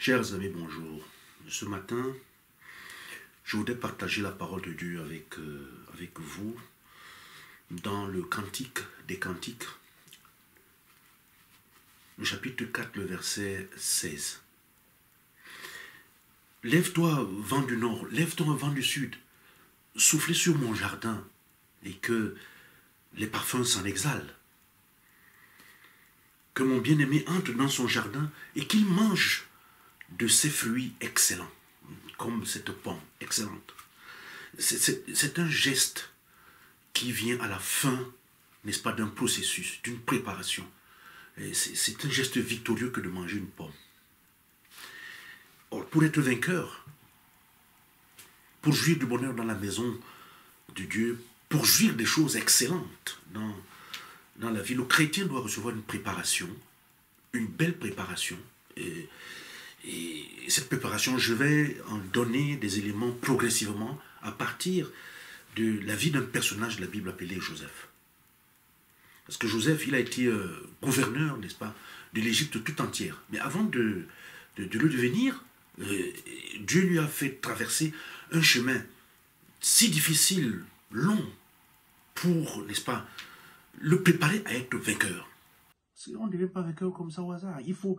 Chers amis, bonjour. Ce matin, je voudrais partager la parole de Dieu avec vous dans le Cantique des Cantiques, le chapitre 4, le verset 16. Lève-toi, vent du nord, lève-toi, vent du sud, soufflez sur mon jardin et que les parfums s'en exhalent. Que mon bien-aimé entre dans son jardin et qu'il mange de ses fruits excellents, comme cette pomme excellente. C'est un geste qui vient à la fin, n'est-ce pas, d'un processus, d'une préparation. C'est un geste victorieux que de manger une pomme. Or, pour être vainqueur, pour jouir du bonheur dans la maison de Dieu, pour jouir des choses excellentes dans la vie, le chrétien doit recevoir une préparation, une belle préparation. Et cette préparation, je vais en donner des éléments progressivement à partir de la vie d'un personnage de la Bible appelé Joseph. Parce que Joseph, il a été gouverneur, n'est-ce pas, de l'Égypte tout entière. Mais avant de le devenir, Dieu lui a fait traverser un chemin si difficile, long, pour, n'est-ce pas, le préparer à être vainqueur. On ne devient pas vainqueur comme ça au hasard. Il faut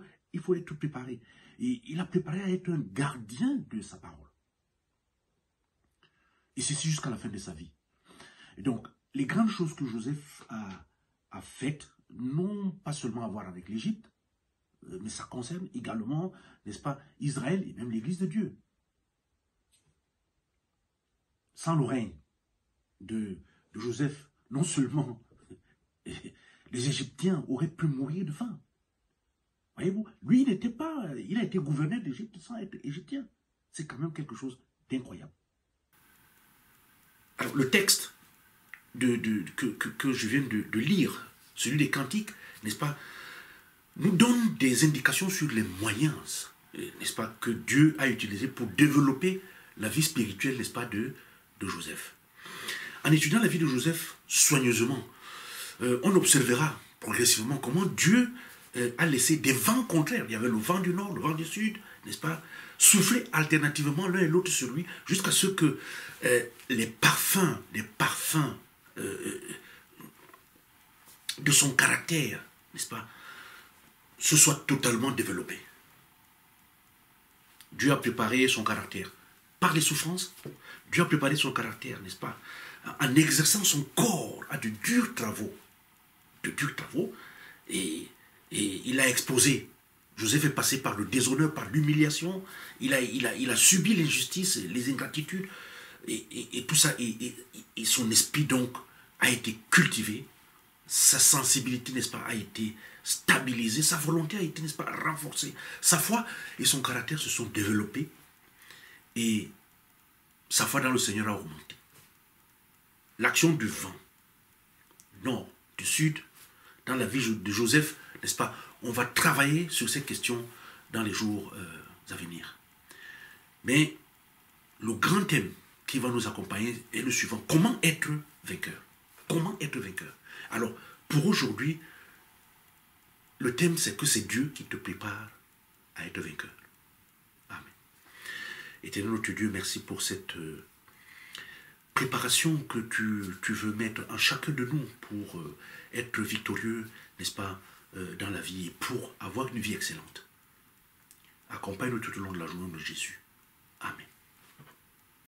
être préparé. Et il a préparé à être un gardien de sa parole. Et ceci jusqu'à la fin de sa vie. Et donc, les grandes choses que Joseph a faites n'ont pas seulement à voir avec l'Égypte, mais ça concerne également, n'est-ce pas, Israël et même l'Église de Dieu. Sans le règne de Joseph, non seulement les Égyptiens auraient pu mourir de faim. Voyez-vous, lui, il a été gouverneur d'Égypte sans être égyptien. C'est quand même quelque chose d'incroyable. Alors, le texte que je viens de lire, celui des Cantiques, n'est-ce pas, nous donne des indications sur les moyens, n'est-ce pas, que Dieu a utilisés pour développer la vie spirituelle, n'est-ce pas, de Joseph. En étudiant la vie de Joseph soigneusement, on observera progressivement comment Dieu a laissé des vents contraires. Il y avait le vent du nord, le vent du sud, n'est-ce pas, souffler alternativement l'un et l'autre sur lui, jusqu'à ce que les parfums de son caractère, n'est-ce pas, se soient totalement développés. Dieu a préparé son caractère par les souffrances. Dieu a préparé son caractère, n'est-ce pas, en exerçant son corps à de durs travaux. Et il a exposé. Joseph est passé par le déshonneur, par l'humiliation. Il a subi l'injustice, les ingratitudes, et tout ça. Et son esprit, donc, a été cultivé. Sa sensibilité, n'est-ce pas, a été stabilisée. Sa volonté a été, n'est-ce pas, renforcée. Sa foi et son caractère se sont développés. Et sa foi dans le Seigneur a augmenté. L'action du vent, nord, du sud, dans la vie de Joseph, n'est-ce pas, on va travailler sur ces questions dans les jours à venir. Mais le grand thème qui va nous accompagner est le suivant. Comment être vainqueur? Comment être vainqueur? Alors, pour aujourd'hui, le thème, c'est que c'est Dieu qui te prépare à être vainqueur. Amen. Éternel notre Dieu, merci pour cette préparation que tu veux mettre en chacun de nous pour être victorieux, n'est-ce pas, dans la vie et pour avoir une vie excellente. Accompagne-nous tout au long de la journée de Jésus.